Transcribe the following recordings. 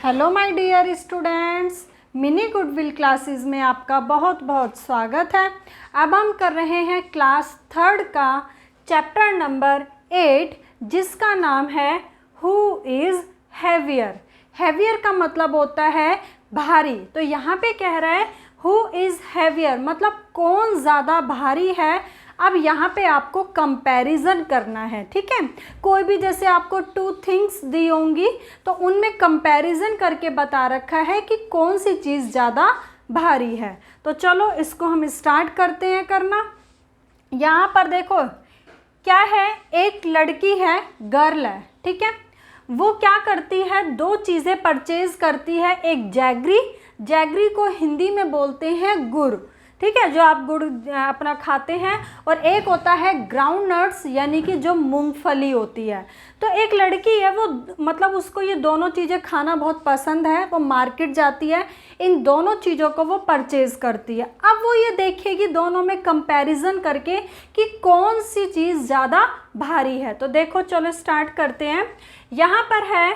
Hello my dear students, Mini Goodwill Classes में आपका बहुत बहुत स्वागत है। अब हम कर रहे हैं क्लास थर्ड का चैप्टर नंबर 8 जिसका नाम है हु इज़ हैवियर। हैवियर का मतलब होता है भारी। तो यहाँ पे कह रहा है हु इज़ हैवियर मतलब कौन ज़्यादा भारी है। अब यहाँ पे आपको कंपैरिजन करना है, ठीक है। कोई भी जैसे आपको टू थिंग्स दी होंगी तो उनमें कंपैरिजन करके बता रखा है कि कौन सी चीज़ ज़्यादा भारी है। तो चलो इसको हम स्टार्ट करते हैं करना। यहाँ पर देखो क्या है, एक लड़की है, गर्ल है, ठीक है। वो क्या करती है, दो चीज़ें परचेज करती है। एक जैगरी, जैगरी को हिंदी में बोलते हैं गुड़, ठीक है, जो आप गुड़ अपना खाते हैं। और एक होता है ग्राउंड नट्स यानी कि जो मूंगफली होती है। तो एक लड़की है, वो मतलब उसको ये दोनों चीज़ें खाना बहुत पसंद है। वो मार्केट जाती है, इन दोनों चीज़ों को वो परचेज़ करती है। अब वो ये देखेगी दोनों में कंपैरिजन करके कि कौन सी चीज़ ज़्यादा भारी है। तो देखो चलो स्टार्ट करते हैं। यहाँ पर है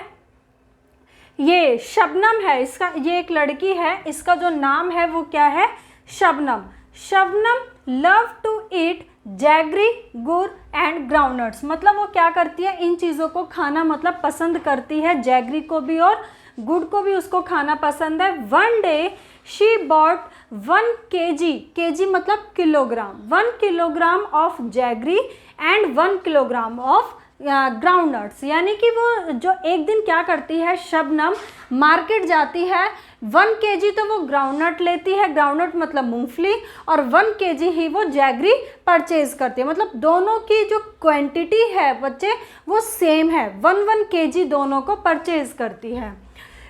ये शबनम है, इसका ये एक लड़की है, इसका जो नाम है वो क्या है, Shabnam. Shabnam love to eat jaggery, gur and groundnuts. मतलब वो क्या करती है, इन चीज़ों को खाना मतलब पसंद करती है, जैगरी को भी और गुड़ को भी उसको खाना पसंद है। One day she bought 1 kg, KG मतलब kilogram, 1 kilogram of jaggery and 1 kilogram of groundnuts. यानी कि वो जो एक दिन क्या करती है, शबनम मार्केट जाती है, 1 kg तो वो ग्राउंडनट लेती है, ग्राउंडनट मतलब मूंगफली, और 1 kg ही वो जैगरी परचेज करती है। मतलब दोनों की जो क्वांटिटी है बच्चे वो सेम है, 1 kg दोनों को परचेज करती है।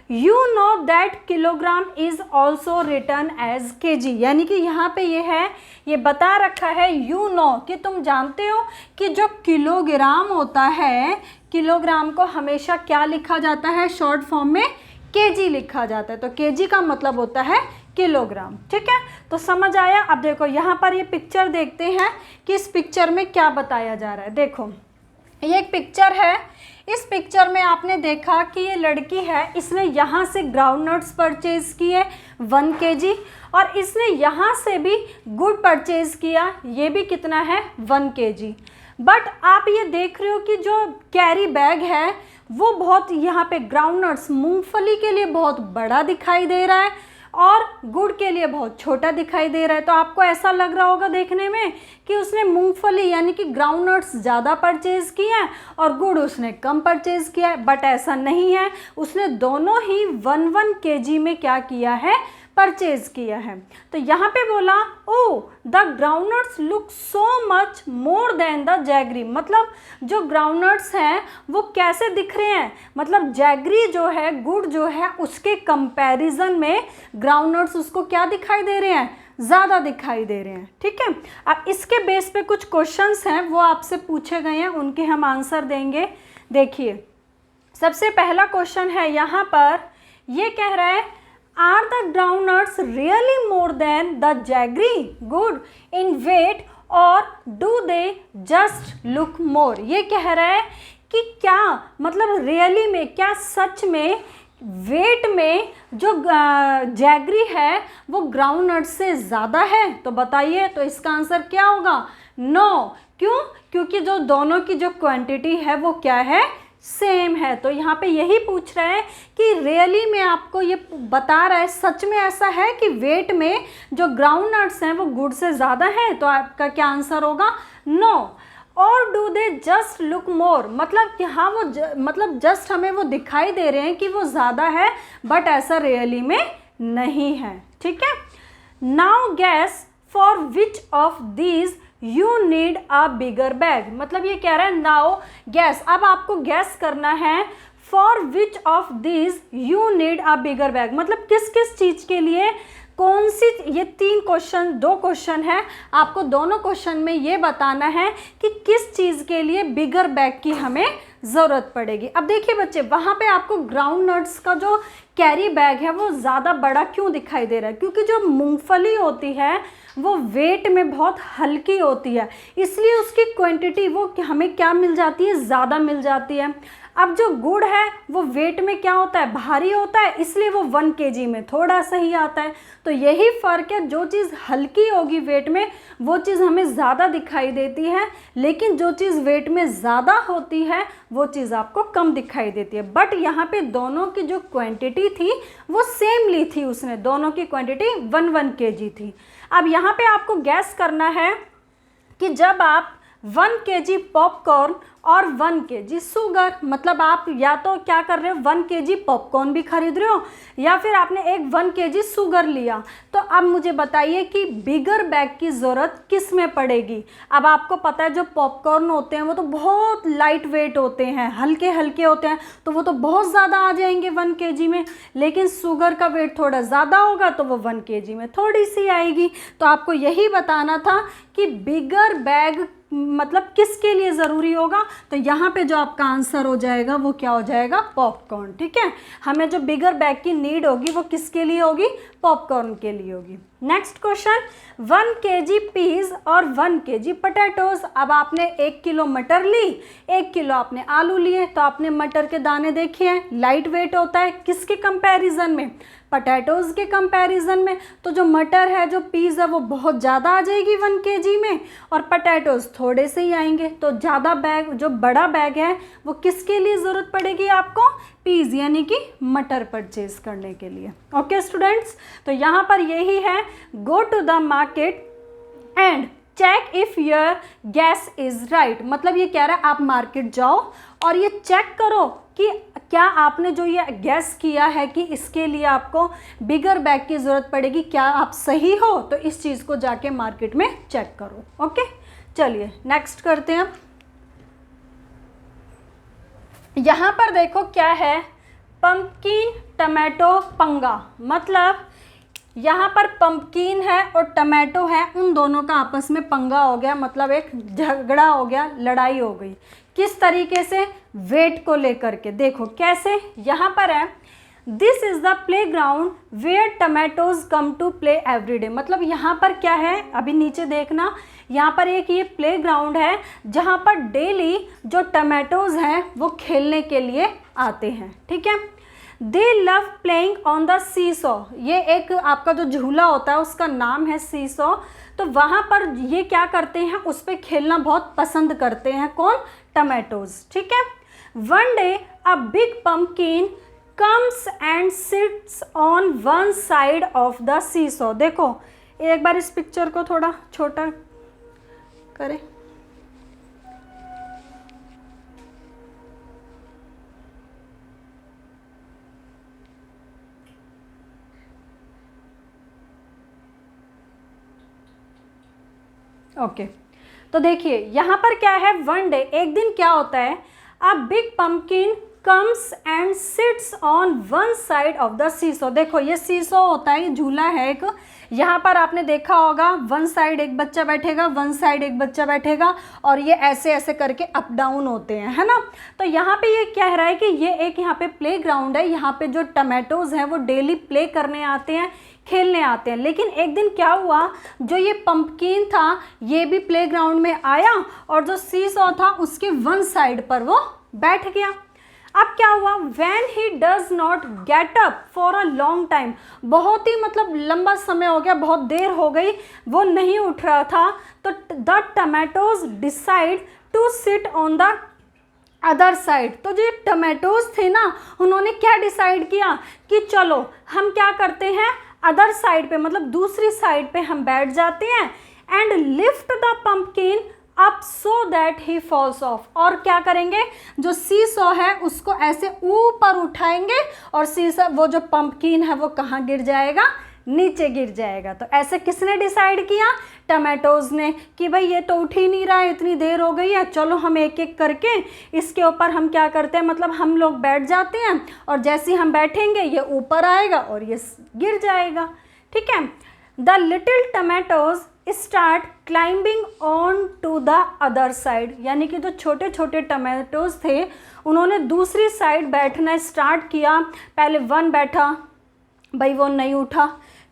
You know that kilogram is also return as kg। यानी कि यहाँ पे ये है, ये बता रखा है यू नो कि तुम जानते हो कि जो किलोग्राम होता है, किलोग्राम को हमेशा क्या लिखा जाता है, शॉर्ट फॉर्म में kg लिखा जाता है। तो kg का मतलब होता है किलोग्राम, ठीक है। तो समझ आया। अब देखो यहाँ पर ये पिक्चर देखते हैं कि इस पिक्चर में क्या बताया जा रहा है। देखो ये एक पिक्चर है, इस पिक्चर में आपने देखा कि ये लड़की है, इसने यहाँ से ग्राउंडनट्स परचेज़ किए 1 kg, और इसने यहाँ से भी गुड़ परचेज़ किया, ये भी कितना है 1 kg। बट आप ये देख रहे हो कि जो कैरी बैग है वो बहुत यहाँ पे ग्राउंडनट्स मूंगफली के लिए बहुत बड़ा दिखाई दे रहा है और गुड़ के लिए बहुत छोटा दिखाई दे रहा है। तो आपको ऐसा लग रहा होगा देखने में कि उसने मूंगफली यानी कि ग्राउंडनट्स ज़्यादा परचेज़ किया है और गुड़ उसने कम परचेज़ किया है, बट ऐसा नहीं है। उसने दोनों ही 1 kg में क्या किया है, परचेज़ किया है। तो यहाँ पे बोला oh the groundnuts look so much more than the jaggery. मतलब जो ग्राउंडनट्स हैं वो कैसे दिख रहे हैं, मतलब जैगरी जो है, गुड़ जो है, उसके कंपैरिजन में ग्राउंडनट्स उसको क्या दिखाई दे रहे हैं, ज़्यादा दिखाई दे रहे हैं, ठीक है। अब इसके बेस पे कुछ क्वेश्चंस हैं वो आपसे पूछे गए हैं, उनके हम आंसर देंगे। देखिए सबसे पहला क्वेश्चन है यहाँ पर, ये कह रहा है Are the groundnuts really more than the jaggery good in weight or do they just look more? ये कह रहा है कि क्या मतलब रियली में, क्या सच में वेट में जो जैगरी है वो ग्राउंडनट से ज़्यादा है। तो बताइए, तो इसका आंसर क्या होगा, नो। क्यों, क्योंकि जो दोनों की जो क्वांटिटी है वो क्या है, सेम है। तो यहाँ पे यही पूछ रहा है कि रियली में आपको ये बता रहा है, सच में ऐसा है कि वेट में जो ग्राउंडनट्स हैं वो गुड़ से ज़्यादा हैं। तो आपका क्या आंसर होगा, नो। और do they just look more, मतलब कि हाँ वो मतलब जस्ट हमें वो दिखाई दे रहे हैं कि वो ज़्यादा है, बट ऐसा रियली में नहीं है, ठीक है। Now gas for which of these you need a bigger bag. मतलब ये कह रहा है नाउ गैस, अब आपको गैस करना है, for which of this you need a bigger bag, मतलब किस किस चीज़ के लिए, कौन सी, ये 3 क्वेश्चन, 2 क्वेश्चन है, आपको दोनों क्वेश्चन में ये बताना है कि किस चीज़ के लिए बिगर बैग की हमें ज़रूरत पड़ेगी। अब देखिए बच्चे, वहाँ पे आपको ग्राउंड नट्स का जो कैरी बैग है वो ज़्यादा बड़ा क्यों दिखाई दे रहा है? क्योंकि जो मूंगफली होती है वो वेट में बहुत हल्की होती है, इसलिए उसकी क्वांटिटी वो हमें क्या मिल जाती है, ज़्यादा मिल जाती है। अब जो गुड़ है वो वेट में क्या होता है, भारी होता है, इसलिए वो 1 kg में थोड़ा सा ही आता है। तो यही फ़र्क है, जो चीज़ हल्की होगी वेट में वो चीज़ हमें ज़्यादा दिखाई देती है, लेकिन जो चीज़ वेट में ज़्यादा होती है वो चीज़ आपको कम दिखाई देती है। बट यहाँ पे दोनों की जो क्वांटिटी थी वो सेम ली थी उसने, दोनों की क्वांटिटी 1 kg थी। अब यहाँ पे आपको गैस करना है कि जब आप 1 kg पॉपकॉर्न और 1 kg शुगर, मतलब आप या तो क्या कर रहे हो, 1 kg पॉपकॉर्न भी खरीद रहे हो या फिर आपने एक 1 kg शुगर लिया। तो अब मुझे बताइए कि बिगर बैग की ज़रूरत किस में पड़ेगी। अब आपको पता है जो पॉपकॉर्न होते हैं वो तो बहुत लाइट वेट होते हैं, हल्के हल्के होते हैं, तो वो तो बहुत ज़्यादा आ जाएंगे 1 kg में, लेकिन शुगर का वेट थोड़ा ज़्यादा होगा तो वो 1 kg में थोड़ी सी आएगी। तो आपको यही बताना था कि बिगर बैग मतलब किसके लिए ज़रूरी होगा। तो यहाँ पे जो आपका आंसर हो जाएगा वो क्या हो जाएगा, पॉपकॉर्न। ठीक है, हमें जो बिगर बैग की नीड होगी वो किसके लिए होगी, पॉपकॉर्न के लिए होगी। नेक्स्ट क्वेश्चन, 1 kg पीज और 1 kg पटेटोज। अब आपने 1 किलो मटर ली, 1 किलो आपने आलू लिए, तो आपने मटर के दाने देखे हैं, लाइट वेट होता है, किसके कंपैरिजन में, पटेटोज़ के कंपैरिजन में। तो जो मटर है, जो पीज़ है वो बहुत ज़्यादा आ जाएगी 1 kg में, और पटेटोज़ थोड़े से ही आएंगे। तो ज़्यादा बैग, जो बड़ा बैग है वो किसके लिए ज़रूरत पड़ेगी आपको, पीज़ यानी कि मटर परचेज करने के लिए। ओके स्टूडेंट्स, तो यहाँ पर यही है, go to the market and check if your gas is right. मतलब ये कह रहा है आप मार्केट जाओ और ये चेक करो कि क्या आपने जो ये गैस किया है कि इसके लिए आपको बिगर बैग की ज़रूरत पड़ेगी, क्या आप सही हो। तो इस चीज़ को जाके मार्केट में चेक करो। ओके, चलिए नेक्स्ट करते हैं। यहाँ पर देखो क्या है, पंपकिन टमाटो पंगा। मतलब यहाँ पर पंपकिन है और टमाटो है, उन दोनों का आपस में पंगा हो गया, मतलब एक झगड़ा हो गया, लड़ाई हो गई। किस तरीके से, वेट को लेकर के। देखो कैसे, यहाँ पर है, this is the playground where tomatoes come to play every day. मतलब यहाँ पर क्या है, अभी नीचे देखना, यहाँ पर एक ये प्ले ग्राउंड है जहाँ पर डेली जो टमाटोज हैं वो खेलने के लिए आते हैं। ठीक है, they love playing on the seesaw. ये एक आपका जो झूला होता है उसका नाम है सी सॉ। तो वहाँ पर ये क्या करते हैं, उस पर खेलना बहुत पसंद करते हैं, कौन, टमाटोज। ठीक है, one day a big pumpkin comes and sits on one side of the seesaw. देखो एक बार इस पिक्चर को थोड़ा छोटा करें। ओके, तो देखिए यहाँ पर क्या है, वन डे, एक दिन क्या होता है, a big pumpkin comes and sits on one side of the seesaw. देखो ये सीसो होता है, ये झूला है एक, यहाँ पर आपने देखा होगा वन साइड एक बच्चा बैठेगा, वन साइड एक बच्चा बैठेगा, और ये ऐसे ऐसे करके अप डाउन होते हैं, है ना। तो यहाँ पे ये कह रहा है कि ये एक यहाँ पे प्ले ग्राउंड है, यहाँ पे जो टमाटोज हैं वो डेली प्ले करने आते हैं, खेलने आते हैं। लेकिन एक दिन क्या हुआ, जो ये पंपकिन था ये भी प्ले ग्राउंड में आया और जो सीसॉ था उसके वन साइड पर वो बैठ गया। अब क्या हुआ, when he does not get up for a long time, बहुत ही मतलब लंबा समय हो गया, बहुत देर हो गई, वो नहीं उठ रहा था। तो the tomatoes decide to sit on the other side. तो जो टमाटोज थे ना, उन्होंने क्या डिसाइड किया कि चलो हम क्या करते हैं, अदर साइड पे मतलब दूसरी साइड पे हम बैठ जाते हैं, and lift the pumpkin up so that he falls off. और क्या करेंगे, जो सीसॉ है उसको ऐसे ऊपर उठाएंगे और सीसॉ वो जो पंपकिन है वो कहाँ गिर जाएगा, नीचे गिर जाएगा। तो ऐसे किसने डिसाइड किया, टमाटोज ने, कि भाई ये तो उठ ही नहीं रहा है, इतनी देर हो गई है, चलो हम एक एक करके इसके ऊपर हम क्या करते हैं, मतलब हम लोग बैठ जाते हैं, और जैसे हम बैठेंगे ये ऊपर आएगा और ये गिर जाएगा। ठीक है, the little tomatoes start climbing on to the other side, यानी कि जो छोटे छोटे टमाटोज थे उन्होंने दूसरी साइड बैठना स्टार्ट किया। पहले 1 बैठा, भाई वो नहीं उठा,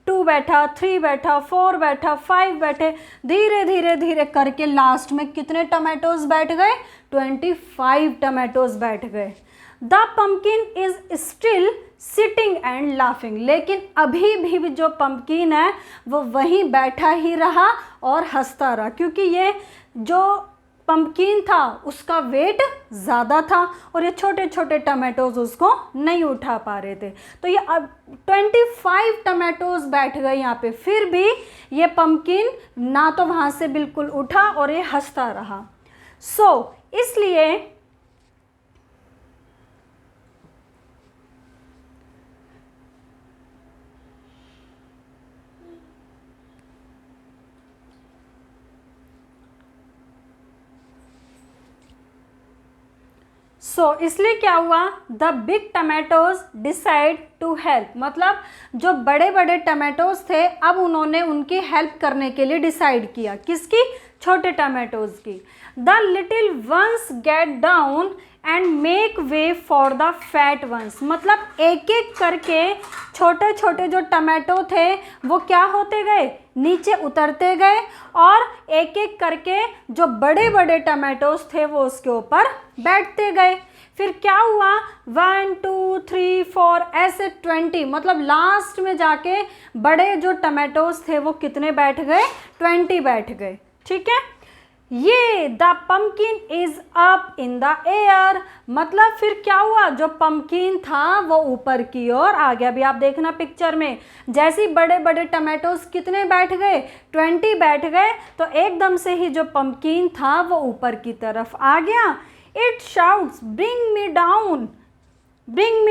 2 बैठा, 3 बैठा, 4 बैठा, 5 बैठे, धीरे धीरे धीरे करके लास्ट में कितने टमाटोज बैठ गए? 25 टमाटोज बैठ गए। The pumpkin is still sitting and laughing, लेकिन अभी भी जो पम्पकिन है वो वहीं बैठा ही रहा और हंसता रहा, क्योंकि ये जो पम्पकिन था उसका वेट ज़्यादा था और ये छोटे छोटे टमाटोज उसको नहीं उठा पा रहे थे। तो ये अब 25 टमाटोज बैठ गए यहाँ पे, फिर भी ये पम्पकिन ना तो वहाँ से बिल्कुल उठा और ये हंसता रहा। इसलिए इसलिए क्या हुआ? The big tomatoes decide to help, मतलब जो बड़े बड़े टमाटोज थे अब उन्होंने उनकी हेल्प करने के लिए डिसाइड किया। किसकी? छोटे टमाटोज की। The little ones get down and make way for the fat ones, मतलब एक एक करके छोटे छोटे जो टमाटो थे वो क्या होते गए? नीचे उतरते गए और एक एक करके जो बड़े बड़े टमाटोज थे वो उसके ऊपर बैठते गए। फिर क्या हुआ? 1 2 3 4 ऐसे 20, मतलब लास्ट में जाके बड़े जो टमाटोज थे वो कितने बैठ गए? 20 बैठ गए। ठीक है, ये the pumpkin is up in the air, मतलब फिर क्या हुआ? जो पम्पकिन था वो ऊपर की ओर आ गया। अभी आप देखना पिक्चर में, जैसे बड़े बड़े टमाटोज कितने बैठ गए? 20 बैठ गए, तो एकदम से ही जो पम्पकिन था वो ऊपर की तरफ आ गया। It shouts bring me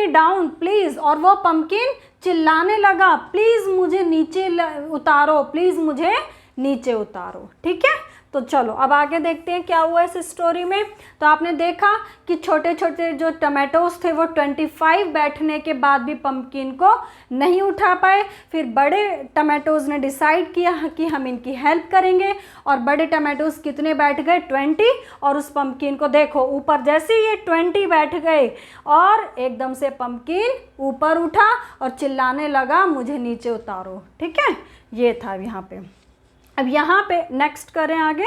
down please, और वो पम्पकिन चिल्लाने लगा, प्लीज मुझे नीचे उतारो, प्लीज मुझे नीचे उतारो। ठीक है, तो चलो अब आगे देखते हैं क्या हुआ इस स्टोरी में। तो आपने देखा कि छोटे छोटे जो टमाटोज थे वो 25 बैठने के बाद भी पम्पकिन को नहीं उठा पाए। फिर बड़े टमाटोज ने डिसाइड किया कि हम इनकी हेल्प करेंगे, और बड़े टमाटोज कितने बैठ गए? 20, और उस पम्पकिन को देखो ऊपर जैसे ये 20 बैठ गए और एकदम से पम्पकिन ऊपर उठा और चिल्लाने लगा, मुझे नीचे उतारो। ठीक है, ये था यहाँ पे। अब यहाँ पे नेक्स्ट करें आगे।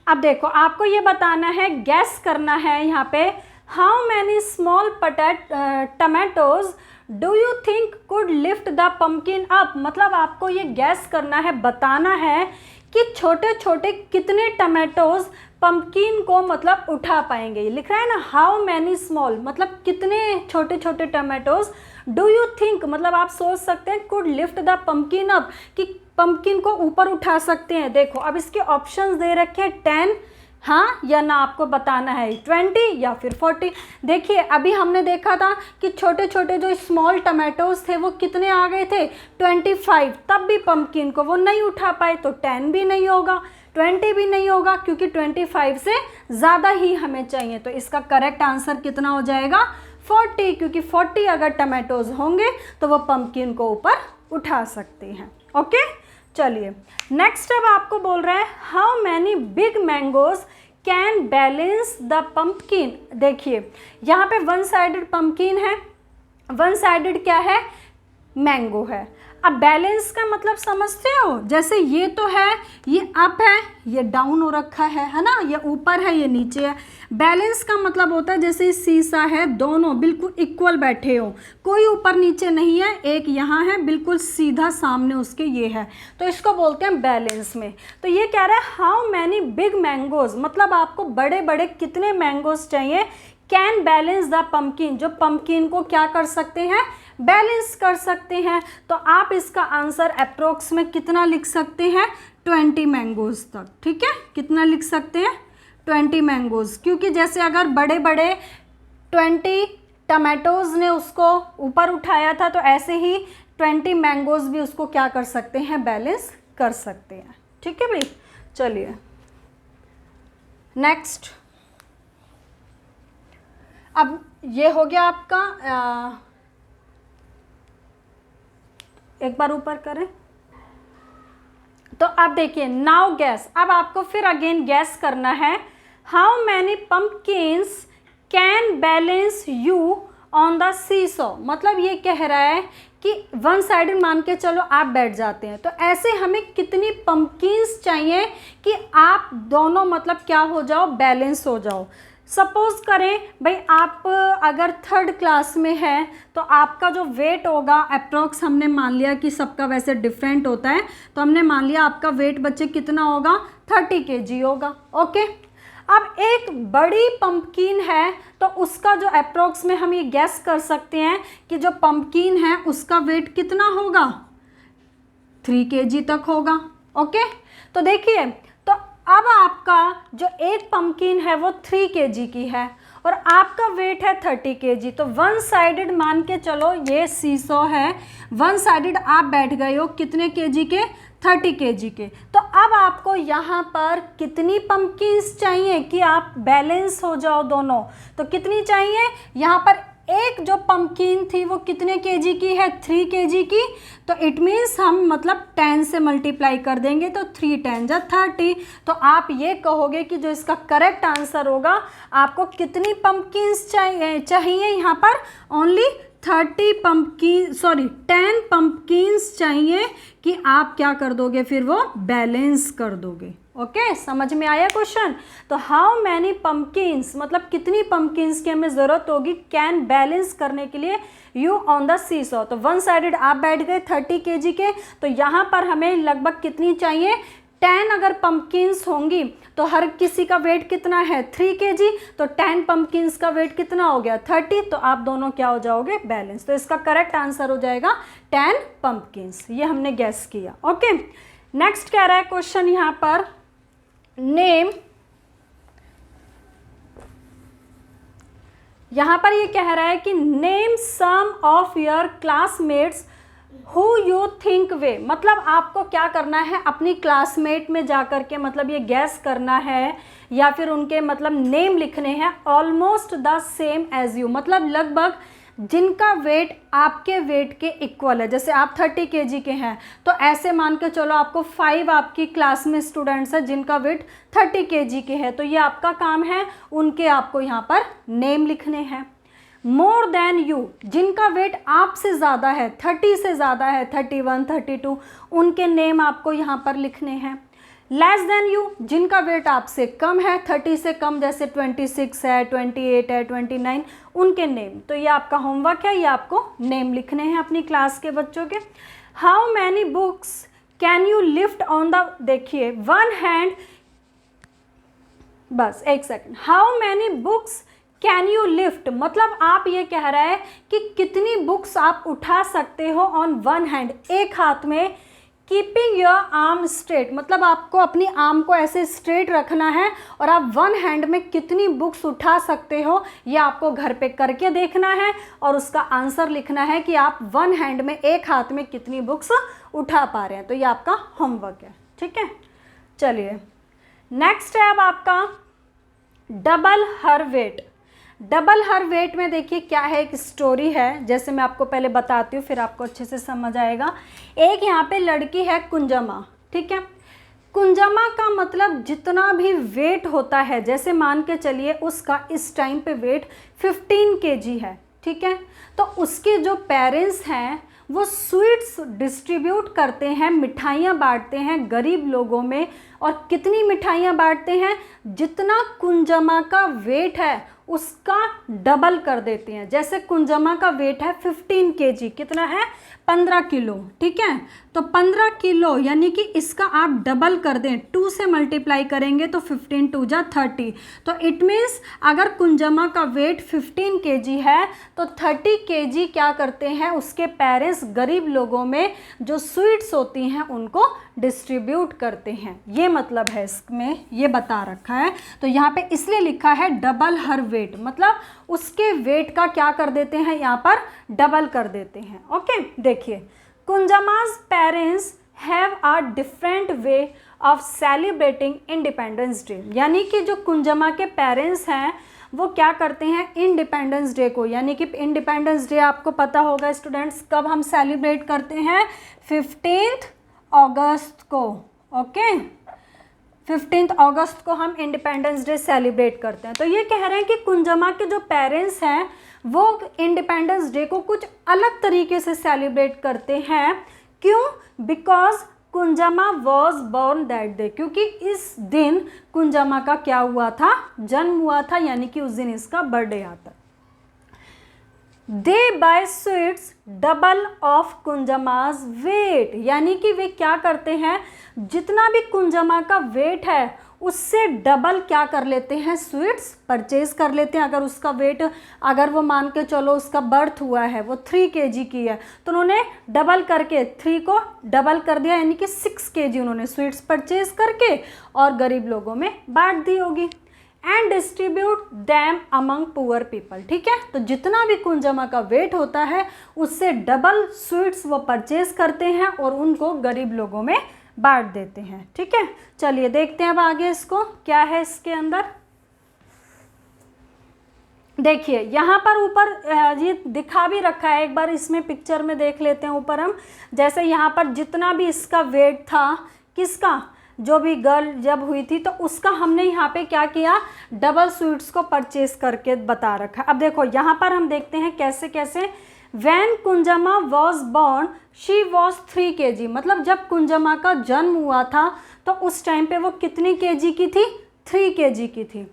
अब देखो आपको ये बताना है, गैस करना है यहाँ पे, how many small tomatoes do you think could lift the pumpkin up, मतलब आपको ये गैस करना है, बताना है कि छोटे छोटे कितने टमाटोज पम्पकिन को मतलब उठा पाएंगे। ये लिख रहा है ना, हाउ मैनी स्मॉल, मतलब कितने छोटे छोटे टमाटोज, डू यू थिंक मतलब आप सोच सकते हैं, could lift the pumpkin up, कि पम्पकिन को ऊपर उठा सकते हैं। देखो अब इसके ऑप्शंस दे रखे हैं, 10 हाँ या ना, आपको बताना है 20 या फिर 40। देखिए अभी हमने देखा था कि छोटे छोटे जो स्मॉल टमाटोज थे वो कितने आ गए थे? 25, तब भी पम्पकिन को वो नहीं उठा पाए, तो 10 भी नहीं होगा, 20 भी नहीं होगा, क्योंकि 25 से ज़्यादा ही हमें चाहिए। तो इसका करेक्ट आंसर कितना हो जाएगा? 40, क्योंकि 40 अगर टमाटोज होंगे तो वो पम्पकिन को ऊपर उठा सकते हैं। ओके, चलिए नेक्स्ट अब आपको बोल रहा है, how many big mangoes can balance the pumpkin. देखिए यहाँ पे 1 साइडेड पम्पकिन है, 1 साइडेड क्या है? मैंगो है। अब बैलेंस का मतलब समझते हो, जैसे ये तो है, ये अप है, ये डाउन हो रखा है ना, ये ऊपर है, ये नीचे है। बैलेंस का मतलब होता है जैसे शीशा है, दोनों बिल्कुल इक्वल बैठे हो, कोई ऊपर नीचे नहीं है, एक यहाँ है बिल्कुल सीधा सामने उसके ये है, तो इसको बोलते हैं बैलेंस में। तो ये कह रहा है हाउ मैनी बिग मैंगोज, मतलब आपको बड़े बड़े कितने मैंगोज चाहिए, कैन बैलेंस द पम्पकिन, जो पम्पकिन को क्या कर सकते हैं? बैलेंस कर सकते हैं। तो आप इसका आंसर अप्रोक्स में कितना लिख सकते हैं? 20 मैंगोज तक। ठीक है, कितना लिख सकते हैं? 20 मैंगोज, क्योंकि जैसे अगर बड़े बड़े 20 टमाटोज ने उसको ऊपर उठाया था, तो ऐसे ही 20 मैंगोज भी उसको क्या कर सकते हैं? बैलेंस कर सकते हैं। ठीक है भाई, चलिए नेक्स्ट। अब ये हो गया आपका, एक बार ऊपर करें। तो अब देखिए, नाउ गैस, अब आपको फिर अगेन गैस करना है। How many pumpkins can balance you on the seesaw, मतलब ये कह रहा है कि वन साइडेड मान के चलो आप बैठ जाते हैं, तो ऐसे हमें कितनी पम्पकिन्स चाहिए कि आप दोनों मतलब क्या हो जाओ, बैलेंस हो जाओ। सपोज करें भाई आप अगर थर्ड क्लास में है तो आपका जो वेट होगा अप्रोक्स, हमने मान लिया कि सबका वैसे डिफरेंट होता है, तो हमने मान लिया आपका वेट बच्चे कितना होगा, 30 kg होगा। ओके, अब एक बड़ी पंपकिन है तो उसका जो अप्रोक्स में हम ये गैस कर सकते हैं कि जो पंपकिन है उसका वेट कितना होगा, 3 kg तक होगा। ओके, तो देखिए, तो अब आपका जो एक पंपकिन है वो 3 kg की है और आपका वेट है 30 kg, तो वन साइडेड मान के चलो ये सीसॉ है, वन साइडेड आप बैठ गए हो कितने केजी के, 30 kg के। तो अब आपको यहाँ पर कितनी पंपकिन्स चाहिए कि आप बैलेंस हो जाओ दोनों, तो कितनी चाहिए, यहाँ पर एक जो पंपकिन थी वो कितने केजी की है, 3 kg की, तो इट मीन्स हम मतलब 10 से मल्टीप्लाई कर देंगे तो 3 10 जा 30। तो आप ये कहोगे कि जो इसका करेक्ट आंसर होगा, आपको कितनी पंपकिन्स चाहिए यहाँ पर, ओनली 10 पंपकिन्स चाहिए कि आप क्या कर दोगे, फिर वो बैलेंस कर दोगे। ओके, समझ में आया क्वेश्चन। तो हाउ मैनी पंपकिन्स मतलब कितनी पंपकिन्स की हमें ज़रूरत होगी कैन बैलेंस करने के लिए यू ऑन द सीसॉ, तो वन साइडेड आप बैठ गए 30 kg के, तो यहाँ पर हमें लगभग कितनी चाहिए, 10 अगर पंपकिन्स होंगी तो हर किसी का वेट कितना है, 3 kg, तो 10 पंपकिन्स का वेट कितना हो गया, 30, तो आप दोनों क्या हो जाओगे, बैलेंस। तो इसका करेक्ट आंसर हो जाएगा 10 पंपकिन्स, ये हमने गैस किया। ओके, नेक्स्ट कह रहा है क्वेश्चन यहाँ पर, नेम, यहाँ पर ये कह रहा है कि name some of your classmates who you think they, मतलब आपको क्या करना है, अपनी क्लासमेट में जाकर के मतलब ये गैस करना है या फिर उनके मतलब नेम लिखने हैं, almost the same as you, मतलब लगभग जिनका वेट आपके वेट के इक्वल है। जैसे आप 30 kg के हैं तो ऐसे मान के चलो आपको 5 आपकी क्लास में स्टूडेंट्स हैं जिनका वेट 30 kg के है, तो ये आपका काम है, उनके आपको यहाँ पर नेम लिखने हैं। मोर देन यू, जिनका वेट आपसे ज़्यादा है, 30 से ज़्यादा है, 31 32, उनके नेम आपको यहाँ पर लिखने हैं। लेस देन यू, जिनका वेट आपसे कम है, 30 से कम, जैसे 26 है, 28 है, 29, उनके नेम। तो ये आपका होमवर्क है, ये आपको नेम लिखने हैं अपनी क्लास के बच्चों के। How many books can you lift on the, देखिए वन हैंड, बस एक second, how many books can you lift, मतलब आप ये कह रहा है कि कितनी बुक्स आप उठा सकते हो ऑन वन हैंड, एक हाथ में, कीपिंग योर आर्म स्ट्रेट, मतलब आपको अपनी आर्म को ऐसे स्ट्रेट रखना है और आप वन हैंड में कितनी बुक्स उठा सकते हो ये आपको घर पे करके देखना है और उसका आंसर लिखना है कि आप वन हैंड में, एक हाथ में कितनी बुक्स उठा पा रहे हैं। तो ये आपका होमवर्क है, ठीक है। चलिए नेक्स्ट है अब आपका डबल हर वेट। डबल हर वेट में देखिए क्या है, एक स्टोरी है, जैसे मैं आपको पहले बताती हूँ फिर आपको अच्छे से समझ आएगा। एक यहाँ पे लड़की है कुंजमा, ठीक है। कुंजमा का मतलब जितना भी वेट होता है, जैसे मान के चलिए उसका इस टाइम पे वेट 15 kg है, ठीक है। तो उसके जो पेरेंट्स हैं वो स्वीट्स डिस्ट्रीब्यूट करते हैं, मिठाइयाँ बांटते हैं गरीब लोगों में, और कितनी मिठाइयाँ बांटते हैं, जितना कुंजमा का वेट है उसका डबल कर देते हैं। जैसे कुंजमा का वेट है 15 kg, कितना है, 15 किलो, ठीक है। तो 15 किलो यानी कि इसका आप डबल कर दें, 2 से मल्टीप्लाई करेंगे तो 15 2 जा 30, तो इट मीन्स अगर कुंजमा का वेट 15 kg है तो 30 kg क्या करते हैं उसके पेरेंट्स गरीब लोगों में जो स्वीट्स होती हैं उनको डिस्ट्रीब्यूट करते हैं। ये मतलब है इसमें, ये बता रखा है। तो यहाँ पे इसलिए लिखा है डबल हर वेट, मतलब उसके वेट का क्या कर देते हैं, यहाँ पर डबल कर देते हैं। ओके, देखिए Kunjma's parents have a different way of celebrating Independence Day, यानी कि जो कुंजमा के पेरेंट्स हैं वो क्या करते हैं इंडिपेंडेंस डे को, यानी कि इंडिपेंडेंस डे आपको पता होगा स्टूडेंट्स कब हम सेलिब्रेट करते हैं, 15 अगस्त को। ओके। 15 अगस्त को हम इंडिपेंडेंस डे सेलिब्रेट करते हैं। तो ये कह रहे हैं कि कुंजमा के जो पेरेंट्स हैं वो इंडिपेंडेंस डे को कुछ अलग तरीके से सेलिब्रेट करते हैं। क्यों? Because Kunjma was born that day, क्योंकि इस दिन कुंजमा का क्या हुआ था? जन्म हुआ था, यानी कि उस दिन इसका बर्थडे आता है। They buy sweets double of Kunjma's weight, यानी कि वे क्या करते हैं, जितना भी कुंजमा का वेट है उससे डबल क्या कर लेते हैं, स्वीट्स परचेज कर लेते हैं। अगर उसका वेट, अगर वो मान के चलो उसका बर्थ हुआ है वो 3 kg की है, तो उन्होंने डबल करके 3 को डबल कर दिया, यानी कि 6 kg उन्होंने स्वीट्स परचेज करके और गरीब लोगों में बांट दी होगी। And distribute them among poor people, ठीक है। तो जितना भी कुंजमा का वेट होता है उससे डबल स्वीट्स वो परचेज करते हैं और उनको गरीब लोगों में बांट देते हैं, ठीक है। चलिए देखते हैं अब आगे इसको क्या है इसके अंदर। देखिए यहाँ पर ऊपर ये दिखा भी रखा है, एक बार इसमें पिक्चर में देख लेते हैं ऊपर हम। जैसे यहाँ पर जितना भी इसका वेट था, किसका, जो भी गर्ल जब हुई थी, तो उसका हमने यहाँ पे क्या किया, डबल स्वीट्स को परचेज करके बता रखा। अब देखो यहाँ पर हम देखते हैं कैसे कैसे। When Kunjma was born she was 3 kg, मतलब जब कुंजमा का जन्म हुआ था तो उस टाइम पे वो कितनी kg की थी, 3 kg की थी।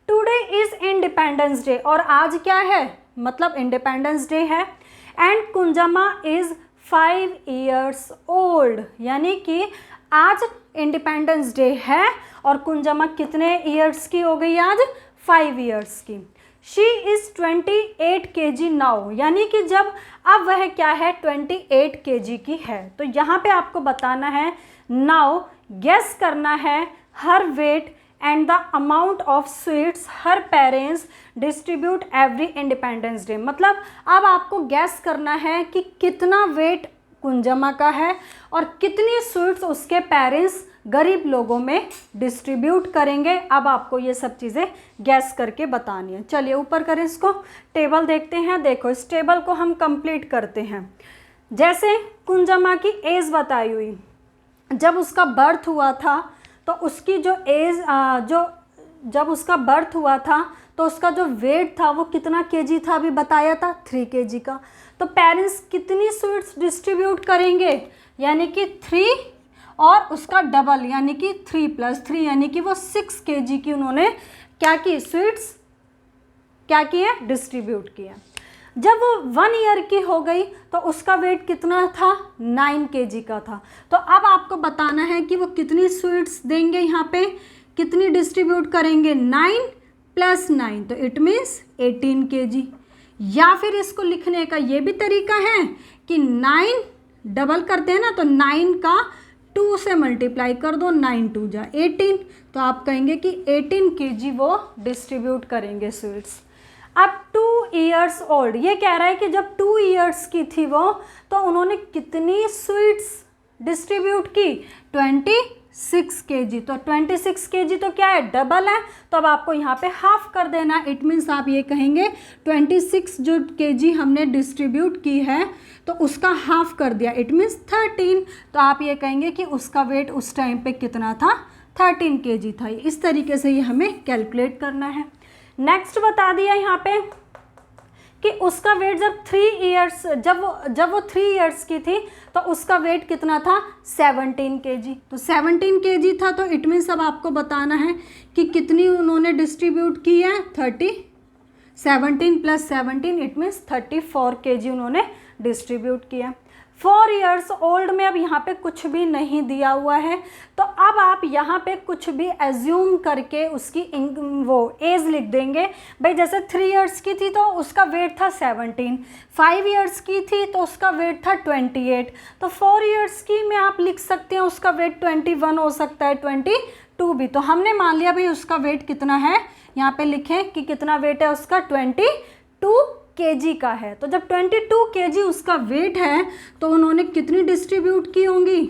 टुडे इज इंडिपेंडेंस डे, और आज क्या है, मतलब इंडिपेंडेंस डे है। And Kunjma is 5 years old, यानी कि आज इंडिपेंडेंस डे है और कुंजमा कितने ईयर्स की हो गई आज, 5 years की। शी इज़ 28 kg नाउ, यानी कि जब अब वह क्या है 28 kg की है। तो यहाँ पे आपको बताना है, नाउ गेस करना है her weight and the amount of sweets her parents distribute every Independence Day. मतलब अब आपको गैस करना है कि कितना वेट कुंजमा का है और कितनी स्वीट्स उसके पेरेंट्स गरीब लोगों में डिस्ट्रीब्यूट करेंगे। अब आपको ये सब चीज़ें गैस करके बतानी है। चलिए ऊपर करें इसको, टेबल देखते हैं। देखो इस टेबल को हम कंप्लीट करते हैं। जैसे कुंजमा की एज बताई हुई, जब उसका बर्थ हुआ था तो उसकी जो एज जब उसका बर्थ हुआ था तो उसका जो वेट था वो कितना केजी था, अभी बताया था 3 kg का। तो पेरेंट्स कितनी स्वीट्स डिस्ट्रीब्यूट करेंगे, यानी कि 3 और उसका डबल यानी कि 3 + 3 यानी कि वो 6 kg की उन्होंने क्या की, स्वीट्स क्या की है, डिस्ट्रीब्यूट किया। जब वो 1 ईयर की हो गई तो उसका वेट कितना था, 9 kg का था। तो अब आपको बताना है कि वो कितनी स्वीट्स देंगे, यहाँ पे कितनी डिस्ट्रीब्यूट करेंगे, 9 + 9, तो इट मीन्स 18 kg। या फिर इसको लिखने का ये भी तरीका है कि 9 डबल करते हैं ना, तो 9 का 2 से मल्टीप्लाई कर दो, 9 × 2 = 18, तो आप कहेंगे कि 18 kg वो डिस्ट्रीब्यूट करेंगे स्वीट्स। अब 2 years old, ये कह रहा है कि जब 2 years की थी वो, तो उन्होंने कितनी स्वीट्स डिस्ट्रीब्यूट की, 26 kg। तो 26 kg तो क्या है, डबल है, तो अब आपको यहाँ पे हाफ कर देना। इट मीन्स आप ये कहेंगे 26 जो kg हमने डिस्ट्रीब्यूट की है तो उसका हाफ कर दिया, इट मीन्स 13। तो आप ये कहेंगे कि उसका वेट उस टाइम पे कितना था, 13 kg था। इस तरीके से ये हमें कैलकुलेट करना है। नेक्स्ट बता दिया यहाँ पे कि उसका वेट जब 3 years जब वो 3 years की थी तो उसका वेट कितना था, 17 kg। तो 17 kg था, तो इट मीन्स अब आपको बताना है कि कितनी उन्होंने डिस्ट्रीब्यूट की है, 17 + 17 इट मीन्स 34 kg उन्होंने डिस्ट्रीब्यूट किया। 4 years old में अब यहाँ पे कुछ भी नहीं दिया हुआ है, तो अब आप यहाँ पे कुछ भी एज्यूम करके उसकी वो एज लिख देंगे। भाई जैसे 3 years की थी तो उसका वेट था 17, 5 years की थी तो उसका वेट था 28, तो 4 years की में आप लिख सकते हैं उसका वेट 21 हो सकता है, 22 भी। तो हमने मान लिया भाई उसका वेट कितना है, यहाँ पे लिखें कि कितना वेट है उसका, 22 केजी का है। तो जब 22 केजी उसका वेट है तो उन्होंने कितनी डिस्ट्रीब्यूट की होंगी,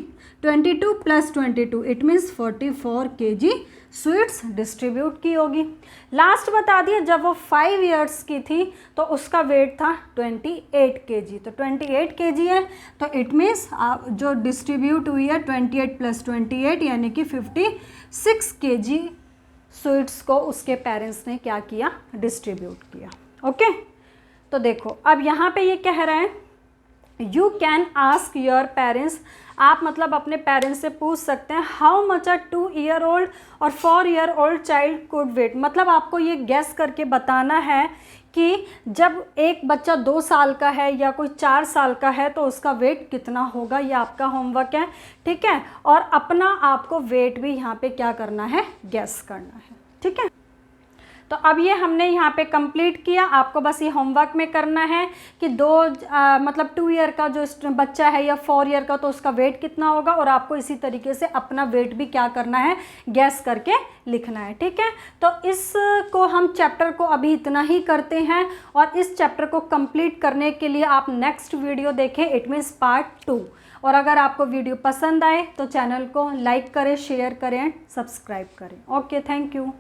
22 + 22 it means 44 KG sweets distribute की होगी। लास्ट बता दिया, जब वो 5 इयर्स की थी तो उसका वेट था 28 केजी। तो 28 केजी है तो इट मीन्स जो डिस्ट्रीब्यूट हुई है 28 + 28 यानी कि 56 केजी स्वीट्स को उसके पेरेंट्स ने क्या किया, डिस्ट्रीब्यूट किया। ओके, तो देखो अब यहाँ पे ये कह रहे हैं you can ask your parents, आप मतलब अपने पेरेंट्स से पूछ सकते हैं how much a 2 year old और 4 year old child could wait. मतलब आपको ये गैस करके बताना है कि जब एक बच्चा 2 साल का है या कोई 4 साल का है तो उसका वेट कितना होगा, ये आपका होमवर्क है, ठीक है। और अपना आपको वेट भी यहाँ पे क्या करना है, गैस करना है, ठीक है। तो अब ये हमने यहाँ पे कंप्लीट किया, आपको बस ये होमवर्क में करना है कि मतलब 2 ईयर का जो बच्चा है या 4 ईयर का तो उसका वेट कितना होगा, और आपको इसी तरीके से अपना वेट भी क्या करना है, गैस करके लिखना है, ठीक है। तो इसको हम चैप्टर को अभी इतना ही करते हैं, और इस चैप्टर को कंप्लीट करने के लिए आप नेक्स्ट वीडियो देखें, इट मीन्स पार्ट 2। और अगर आपको वीडियो पसंद आए तो चैनल को लाइक करें, शेयर करें, सब्सक्राइब करें। Okay, thank you.